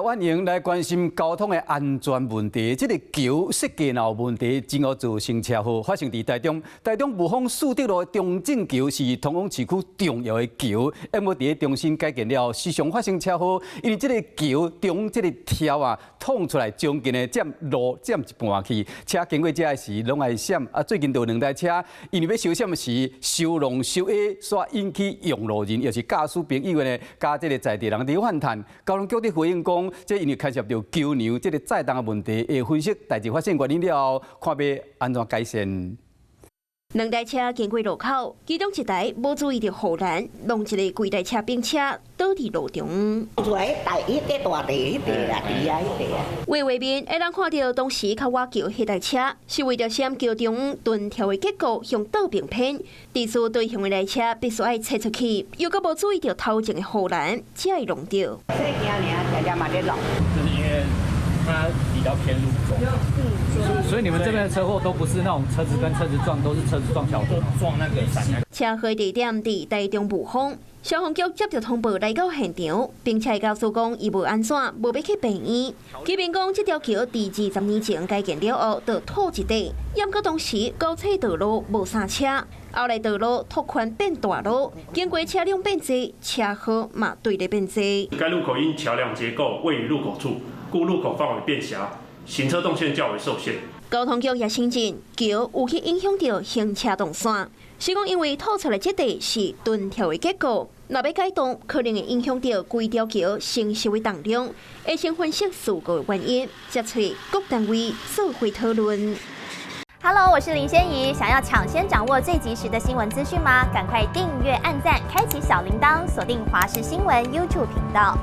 欢迎来关心交通的安全问题。这个桥设计有问题，真而造成车祸发生在台中。台中雾峰树德路中正桥是通往市区重要的桥，因为伫重新改建了，时常发生车祸。因为这个桥中这个条捅出来，将近的路占一半去，车经过这时拢爱闪。最近就有2台车，因为要修闪时修long修 A， 所引起用路人又是驾驶朋友呢，加这个在地人伫反弹。交通局伫回应讲，这因为牵涉到桥梁这个载重的问题，会分析代志发生原因了后，看要安怎改善。 2台车经过路口，其中1台无注意到护栏，弄一个规台车并车倒伫路中。为画面会当看到当时靠瓦桥迄台车，是为着闪桥中盾条的结构向倒并偏，地势对向的台车必须爱切出去，又搁无注意到头前的护栏，才会弄到。就是因为它比较偏路中。 所以你们这边的车祸都不是那种车子跟车子撞，都是车子撞桥墩，撞那个伞。车祸地点伫台中雾峰，消防局接到通报来到现场，并且告诉讲伊无安怎，无要去病院。居民讲，这条桥伫20年前改建了后，就土一地，因过当时高速道路无啥车，后来道路拓宽变大路，经过车辆变多，车祸嘛对咧变多。该路口因桥梁结构位于路口处，故路口范围变狭，行车动线较为受限。 交通局也承认，桥有去影响到行车动线，是讲因为吐出来这地是盾条的结构，若要改动，可能会影响到规条桥承受的重量，会先分析事故的原因，接出各单位做会讨论。Hello， 我是林仙怡，想要抢先掌握最及时的新闻资讯吗？赶快订阅、按赞、开启小铃铛，锁定华视新闻 YouTube 频道。